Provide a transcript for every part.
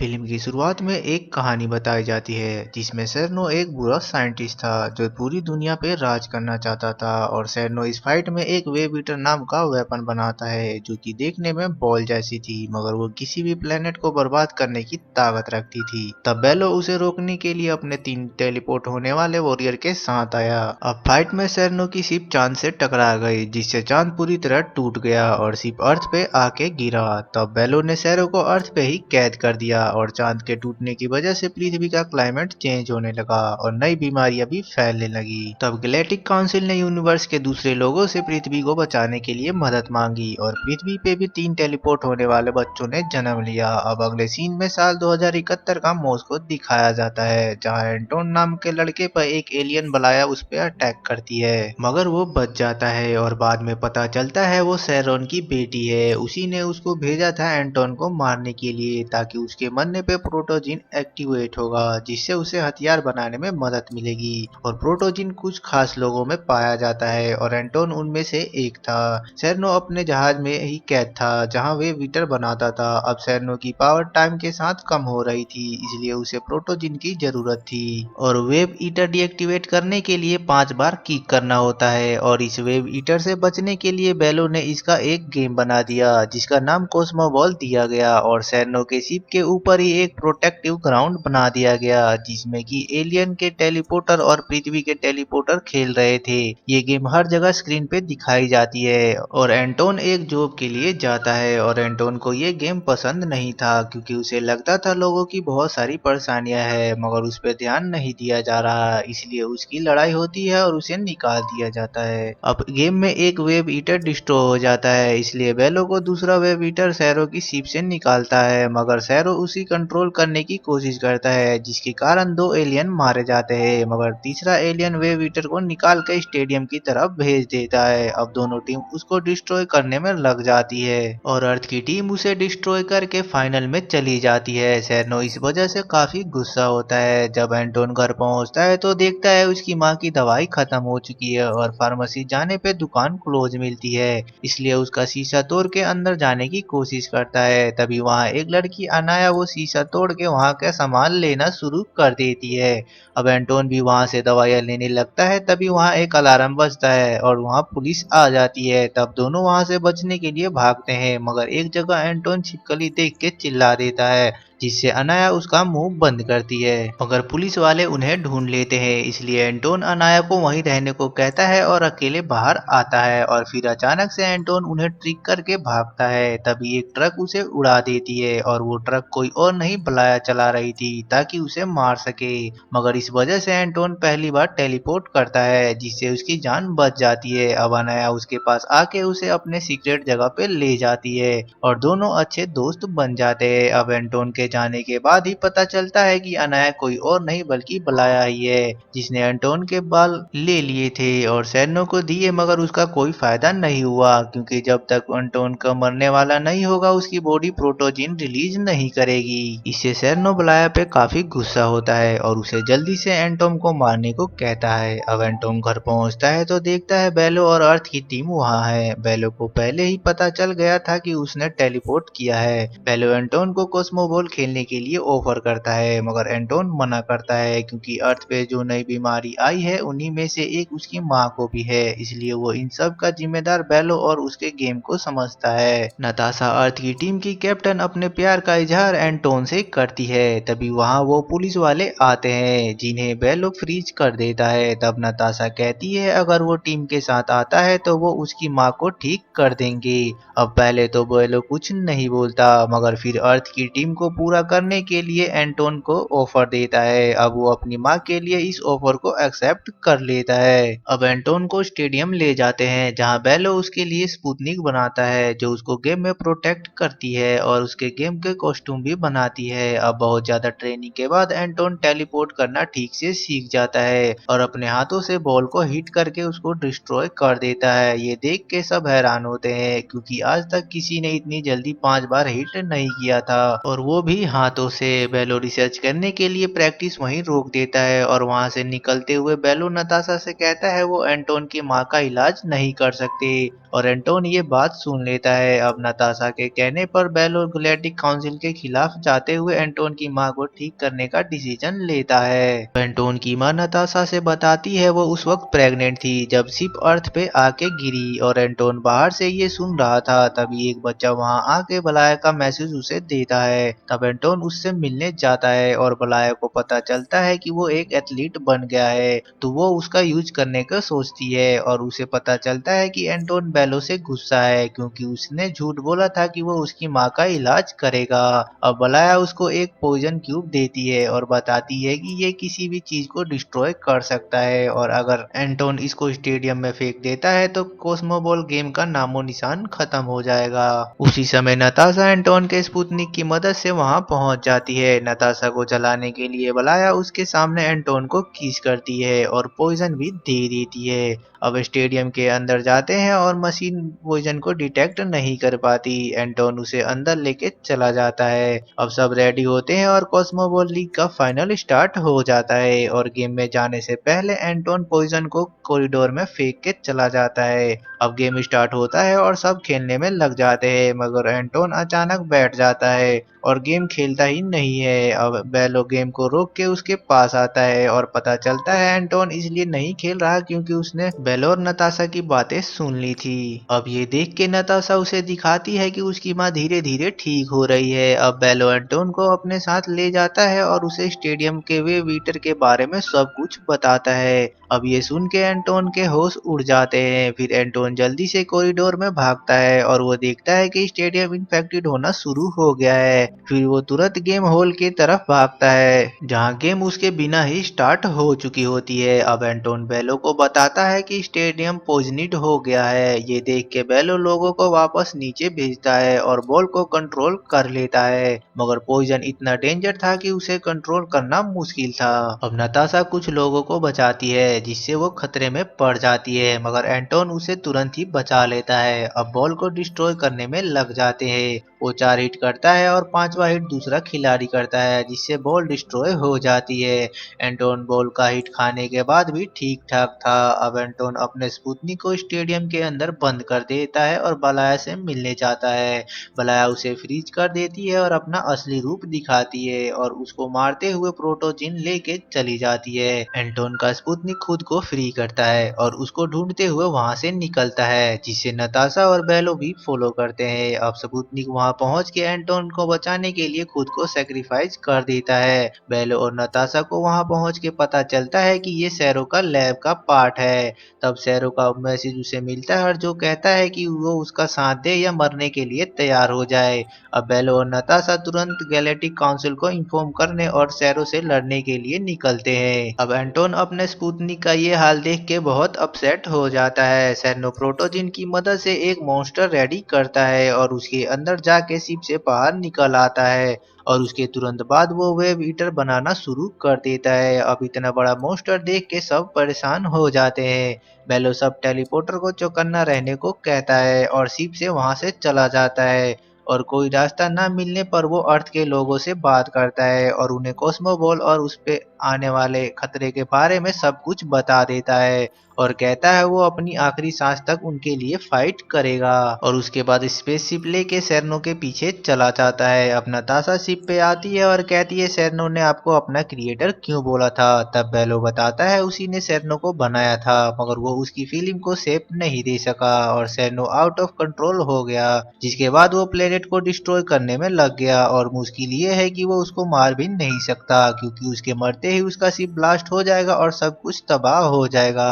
Film की शुरुआत में एक कहानी बताई जाती है जिसमें सेरनो एक बुरा साइंटिस्ट था जो पूरी दुनिया पे राज करना चाहता था। और सेरनो इस फाइट में एक वेब ईटर नाम का वेपन बनाता है जो कि देखने में बॉल जैसी थी, मगर वो किसी भी प्लेनेट को बर्बाद करने की ताकत रखती थी। तब बेलो उसे रोकने के लिए अपने 3 टेलीपोर्ट होने वाले वॉरियर के साथ आया। अब फाइट में सेरनो की शिप चांद से टकरा गई जिससे चांद पूरी तरह टूट गया और शिप अर्थ पे आके गिरा। तब बेलो ने सेरो को अर्थ पे ही कैद कर दिया और चांद के टूटने की वजह से पृथ्वी का क्लाइमेट चेंज होने लगा और नई बीमारियां भी फैलने लगी। तब गैलेक्टिक काउंसिल ने यूनिवर्स के दूसरे लोगों से पृथ्वी को बचाने के लिए मदद मांगी और पृथ्वी पे भी 3 टेलीपोर्ट होने वाले बच्चों ने जन्म लिया। अब अगले सीन में साल 2071 का मॉस्को दिखाया जाता है जहाँ एंटोन नाम के लड़के पर एक एलियन बलाया उस पर अटैक करती है, मगर वो बच जाता है और बाद में पता चलता है वो सैरोन की बेटी है। उसी ने उसको भेजा था एंटोन को मारने के लिए ताकि उसके मरने पे प्रोटोजिन एक्टिवेट होगा जिससे उसे हथियार बनाने में मदद मिलेगी। और प्रोटोजिन कुछ खास लोगों में पाया जाता है और एंटोन उनमें से एक था। सैरनो अपने जहाज में ही कैद था जहां वे वीटर बनाता था। अब सैरनो की पावर टाइम के साथ कम हो रही थी इसलिए उसे प्रोटोजिन की जरूरत थी और वेब ईटर डीएक्टिवेट करने के लिए 5 बार किक करना होता है। और इस वेब ईटर से बचने के लिए बेलो ने इसका एक गेम बना दिया जिसका नाम कोस्मो बॉल दिया गया और सैरनो के शिप के ऊपर ही एक प्रोटेक्टिव ग्राउंड बना दिया गया जिसमें कि एलियन के टेलीपोर्टर और पृथ्वी के टेलीपोर्टर खेल रहे थे। ये गेम हर जगह स्क्रीन पे दिखाई जाती है और एंटोन एक जॉब के लिए जाता है और एंटोन को ये गेम पसंद नहीं था क्योंकि उसे लगता था लोगों की बहुत सारी परेशानियां हैं मगर उस पर ध्यान नहीं दिया जा रहा, इसलिए उसकी लड़ाई होती है और उसे निकाल दिया जाता है। अब गेम में एक वेब ईटर डिस्ट्रॉय हो जाता है इसलिए बेलो को दूसरा वेब ईटर सैरो की शिप से निकालता है, मगर सैरो उसी कंट्रोल करने की कोशिश करता है जिसके कारण 2 एलियन मारे जाते हैं, मगर तीसरा एलियन वेब ईटर को निकाल के स्टेडियम की तरफ भेज देता है। अब दोनों टीम उसको डिस्ट्रॉय करने में लग जाती है और अर्थ की टीम उसे डिस्ट्रॉय करके फाइनल में चली जाती है। सैनो इस वजह से काफी गुस्सा होता है। जब एंटोन घर पहुंचता है तो देखता है उसकी माँ की दवाई खत्म हो चुकी है और फार्मेसी जाने पे दुकान क्लोज मिलती है, इसलिए उसका शीशा तोड़ के अंदर जाने की कोशिश करता है। तभी वहाँ एक लड़की अनाया वो शीशा तोड़ के वहाँ का सामान लेना शुरू कर देती है। अब एंटोन भी वहाँ से दवाइयाँ लेने लगता है तभी वहाँ एक अलार्म बजता है और वहाँ पुलिस आ जाती है। तब दोनों वहाँ से बचने के लिए भागते हैं मगर एक जगह एंटोन छिपकली देख के चिल्ला देता है जिससे अनाया उसका मुंह बंद करती है, मगर पुलिस वाले उन्हें ढूंढ लेते हैं इसलिए एंटोन अनाया को वहीं रहने को कहता है और अकेले बाहर आता है। और फिर अचानक से एंटोन उन्हें ट्रिक करके भागता है तभी एक ट्रक उसे उड़ा देती है और वो ट्रक कोई और नहीं बलाया चला रही थी ताकि उसे मार सके, मगर इस वजह से एंटोन पहली बार टेलीपोर्ट करता है जिससे उसकी जान बच जाती है। अब अनाया उसके पास आके उसे अपने सीक्रेट जगह पे ले जाती है और दोनों अच्छे दोस्त बन जाते हैं। अब एंटोन के जाने के बाद ही पता चलता है कि अनाया कोई और नहीं बल्कि बलाया ही है जिसने एंटोन के बाल ले लिए थे और सैनो को दिए, मगर उसका कोई फायदा नहीं हुआ क्योंकि जब तक एंटोन का मरने वाला नहीं होगा उसकी बॉडी प्रोटोजिन रिलीज नहीं करेगी। इससे सैनो बलाया पे काफी गुस्सा होता है और उसे जल्दी से एंटोम को मारने को कहता है। अब एंटोम घर पहुंचता है तो देखता है बेलो और अर्थ की टीम वहां है। बेलो को पहले ही पता चल गया था कि उसने टेलीपोर्ट किया है। बेलो एंटोन को कोस्मो बॉल खेलने के लिए ऑफर करता है मगर एंटोन मना करता है क्योंकि अर्थ पे जो नई बीमारी आई है उन्हीं में से एक उसकी माँ को भी है, इसलिए वो इन सब का जिम्मेदार बेलो और उसके गेम को समझता है। नताशा अर्थ की टीम की कैप्टन अपने प्यार का इजहार एंटोन से करती है तभी वहां वो पुलिस वाले आते हैं जिन्हें बेलो फ्रीज कर देता है। तब नताशा कहती है अगर वो टीम के साथ आता है तो वो उसकी माँ को ठीक कर देंगे। अब पहले तो बेलो कुछ नहीं बोलता मगर फिर अर्थ की टीम को पूरा करने के लिए एंटोन को ऑफर देता है। अब वो अपनी माँ के लिए इस ऑफर को एक्सेप्ट कर लेता है। अब एंटोन को स्टेडियम ले जाते हैं जहाँ बेलो उसके लिए स्पुतनिक बनाता है जो उसको गेम में प्रोटेक्ट करती है और उसके गेम के कॉस्ट्यूम भी बनाती है। अब बहुत ज्यादा ट्रेनिंग के बाद एंटोन टेलीपोर्ट करना ठीक से सीख जाता है और अपने हाथों से बॉल को हिट करके उसको डिस्ट्रॉय कर देता है। ये देख के सब हैरान होते हैं क्योंकि आज तक किसी ने इतनी जल्दी 5 बार हिट नहीं किया था और वो भी भी हाथों से। बेलो रिसर्च करने के लिए प्रैक्टिस वहीं रोक देता है और वहां से निकलते हुए बेलो नताशा से कहता है वो एंटोन की माँ का इलाज नहीं कर सकते और एंटोन ये बात सुन लेता है। अब नताशा के कहने पर बेलो गैलेक्टिक काउंसिल के खिलाफ जाते हुए एंटोन की माँ को ठीक करने का डिसीजन लेता है। एंटोन की माँ नताशा से बताती है वो उस वक्त प्रेग्नेंट थी जब शिप अर्थ पे आके गिरी और एंटोन बाहर से ये सुन रहा था। तभी एक बच्चा वहां आके बलाया का मैसेज उसे देता है। तब एंटोन उससे मिलने जाता है और बलाया को पता चलता है कि वो एक एथलीट बन गया है, तो वो उसका यूज करने का सोचती है और उसे पता चलता है कि एंटोन बेलो से गुस्सा है क्योंकि उसने झूठ बोला था कि वो उसकी माँ का इलाज करेगा। अब बलाया उसको एक पॉइजन क्यूब देती है और बताती है कि ये किसी भी चीज को डिस्ट्रॉय कर सकता है और अगर एंटोन इसको स्टेडियम में फेंक देता है तो कॉस्मोबॉल गेम का नामो निशान खत्म हो जाएगा। उसी समय नताशा एंटोन के स्पुतनिक की मदद से वहां पहुंच जाती है। नताशा को जलाने के लिए बलाया उसके सामने एंटोन को किस करती है और पॉइजन भी दे देती है। अब स्टेडियम के अंदर जाते हैं और मशीन पॉइजन को डिटेक्ट नहीं कर पाती। एंटोन उसे अंदर लेके चला जाता है। अब सब रेडी होते हैं और कॉस्मोबॉल लीग का फाइनल स्टार्ट हो जाता है और गेम में जाने से पहले एंटोन पॉइजन को कॉरिडोर में फेंक के चला जाता है। अब गेम स्टार्ट होता है और सब खेलने में लग जाते हैं मगर एंटोन अचानक बैठ जाता है और गेम खेलता ही नहीं है। अब बेलो गेम को रोक के उसके पास आता है और पता चलता है एंटोन इसलिए नहीं खेल रहा क्योंकि उसने बेलो और नताशा की बातें सुन ली थी। अब ये देख के नताशा उसे दिखाती है कि उसकी माँ धीरे धीरे ठीक हो रही है। अब बेलो एंटोन को अपने साथ ले जाता है और उसे स्टेडियम के वे वीटर के बारे में सब कुछ बताता है। अब ये सुन के एंटोन के होश उड़ जाते हैं। फिर एंटोन जल्दी से कॉरिडोर में भागता है और वो देखता है कि स्टेडियम इन्फेक्टेड होना शुरू हो गया है। फिर वो तुरंत गेम हॉल की तरफ भागता है जहाँ गेम उसके बिना ही स्टार्ट हो चुकी होती है। अब एंटोन बेलो को बताता है कि स्टेडियम पॉइजनिड हो गया है। ये देख के बेलो लोगों को वापस नीचे भेजता है और बॉल को कंट्रोल कर लेता है मगर पॉइजन इतना डेंजर था कि उसे कंट्रोल करना मुश्किल था। अब नताशा कुछ लोगों को बचाती है जिससे वो खतरे में पड़ जाती है मगर एंटोन उसे तुरंत ही बचा लेता है। अब बॉल को डिस्ट्रॉय करने में लग जाते हैं। वो 4 हिट करता है और 5वां हिट दूसरा खिलाड़ी करता है जिससे बॉल डिस्ट्रॉय हो जाती है। एंटोन बॉल का हिट खाने के बाद भी ठीक ठाक था। अब एंटोन अपने स्पुतनिक को स्टेडियम के अंदर बंद कर देता है और बलाया से मिलने जाता है। बलाया उसे फ्रीज कर देती है और अपना असली रूप दिखाती है और उसको मारते हुए प्रोटोजिन लेके चली जाती है। एंटोन का स्पुतनिक खुद को फ्री करता है और उसको ढूंढते हुए वहां से निकलता है जिसे नताशा और बेलो भी फॉलो करते हैं। अब स्पुतनिक वहां पहुंच के एंटोन को बचाने के लिए खुद को सेक्रीफाइस कर देता है। बेलो और नताशा को वहां पहुंच के पता चलता है कि ये सैरो का लैब का पार्ट है। तब सैरो का मैसेज उसे मिलता है और जो कहता है कि वो उसका साथ दे या मरने के लिए तैयार हो जाए। अब बेलो और नताशा तुरंत गैलेक्टिक काउंसिल को इन्फॉर्म करने और सैरो से लड़ने के लिए निकलते हैं। अब एंटोन अपने स्पुतनिक का ये हाल देख के बहुत अपसेट हो जाता है। सैनो प्रोटोजिन की मदद से एक मॉन्स्टर रेडी करता है और उसके अंदर जाके शिप से बाहर निकल आता है और उसके तुरंत बाद वो वेब ईटर बनाना शुरू कर देता है। अब इतना बड़ा मॉन्स्टर देख के सब परेशान हो जाते हैं। बेलो सब टेलीपोर्टर को चौकन्ना रहने को कहता है और शिप से वहां से चला जाता है और कोई रास्ता ना मिलने पर वो अर्थ के लोगों से बात करता है और उन्हें कॉस्मो बॉल और उस पे आने वाले खतरे के बारे में सब कुछ बता देता है और कहता है वो अपनी आखिरी सांस तक उनके लिए फाइट करेगा और उसके बाद स्पेसशिप लेके सेरनो के पीछे चला जाता है। अब नताशा शिप पे आती है और कहती है सेरनो ने आपको अपना क्रिएटर क्यों बोला था। तब बेलो बताता है उसी ने सेरनो को बनाया था मगर वो उसकी फीलिंग को शेप नहीं दे सका और सेरनो आउट ऑफ कंट्रोल हो गया जिसके बाद वो प्लेनेट को डिस्ट्रॉय करने में लग गया और मुश्किल ये है कि वो उसको मार भी नहीं सकता क्योंकि उसके मरते ही उसका शिप ब्लास्ट हो जाएगा और सब कुछ तबाह हो जाएगा।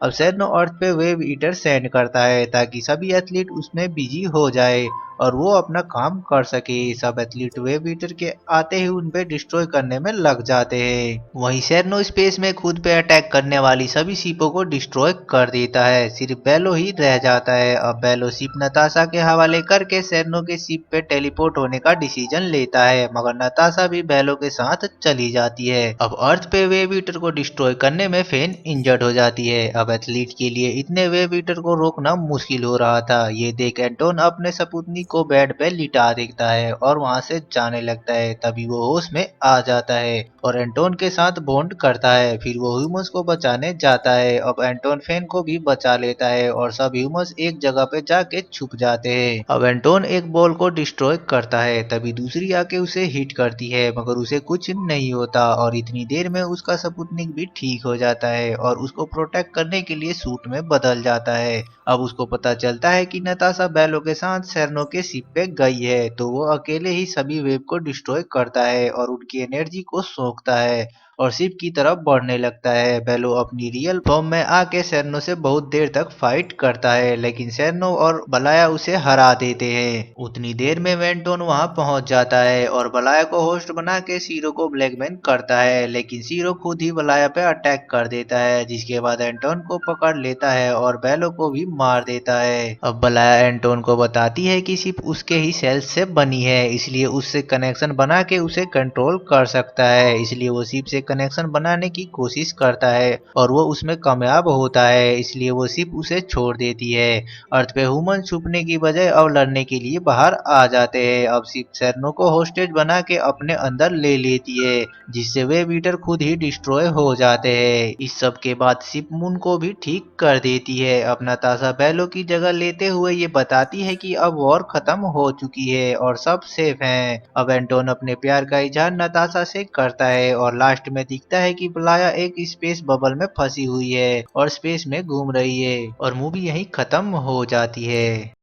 अब सेरनो अर्थ पे वेव ईटर सेंड करता है ताकि सभी एथलीट उसमें बिजी हो जाए और वो अपना काम कर सके। सब एथलीट वेव ईटर के आते ही उन पे डिस्ट्रॉय करने में लग जाते हैं। वहीं सेरनो स्पेस में खुद पे अटैक करने वाली सभी शिपों को डिस्ट्रॉय कर देता है। सिर्फ बेलो ही रह जाता है। अब बेलो शिप नताशा के हवाले करके सेरनो के शिप पे टेलीपोर्ट होने का डिसीजन लेता है मगर नताशा भी बेलो के साथ चली जाती है। अब अर्थ पे वेव ईटर को डिस्ट्रॉय करने में फेन इंजर्ड हो जाती है। अब एथलीट के लिए इतने वेव ईटर को रोकना मुश्किल हो रहा था। ये देख एंटोन अपने सपूतनी को बेड पे लिटा देता है और वहाँ से जाने लगता है। तभी वो होश में आ जाता है और एंटोन के साथ बॉन्ड करता है। फिर वो ह्यूमंस को बचाने जाता है। अब एंटोन फेन को भी बचा लेता है और सब ह्यूमंस एक जगह पे जाके छुप जाते हैं। अब एंटोन एक बॉल को डिस्ट्रॉय करता है, तभी दूसरी आके उसे हिट करती है, मगर उसे कुछ नहीं होता और इतनी देर में उसका स्पुतनिक भी ठीक हो जाता है और उसको प्रोटेक्ट करने के लिए सूट में बदल जाता है। अब उसको पता चलता है कि नताशा बेलो के साथ सेरेनो के शिप पे गई है, तो वो अकेले ही सभी वेब को डिस्ट्रॉय करता है और उनकी एनर्जी को सोखता है और शिप की तरफ बढ़ने लगता है। बेलो अपनी रियल फॉर्म में आके सेरेनो से बहुत देर तक फाइट करता है, लेकिन सेरेनो और बलाया उसे हरा देते हैं। उतनी देर में वेंटोन वहां पहुंच जाता है और बलाया को होस्ट बना के सीरो को ब्लैकमेल करता है, लेकिन सीरो खुद ही बलाया पे अटैक कर देता है, जिसके बाद एंटोन को पकड़ लेता है और बेलो को भी मार देता है। अब बलाया एंटोन को बताती है कि शिप उसके ही सेल्स से बनी है, इसलिए उससे कनेक्शन बना के उसे कंट्रोल कर सकता है। इसलिए वो शिप से कनेक्शन बनाने की कोशिश करता है और वो उसमें कामयाब होता है, इसलिए वो शिप उसे छोड़ देती है। अर्थ पे ह्यूमन छुपने की बजाय अब लड़ने के लिए बाहर आ जाते हैं। अब शिप सेरेनो को होस्टेज बना के अपने अंदर ले लेती है, जिससे वे बीटर खुद ही डिस्ट्रॉय हो जाते हैं। इस सब के बाद शिप मून को भी ठीक कर देती है। अब नताशा बेलो की जगह लेते हुए ये बताती है कि अब वॉर खत्म हो चुकी है और सब सेफ हैं। अब एंटोन अपने प्यार का इजहार नताशा से करता है और लास्ट में दिखता है कि बलाया एक स्पेस बबल में फंसी हुई है और स्पेस में घूम रही है और मूवी यहीं खत्म हो जाती है।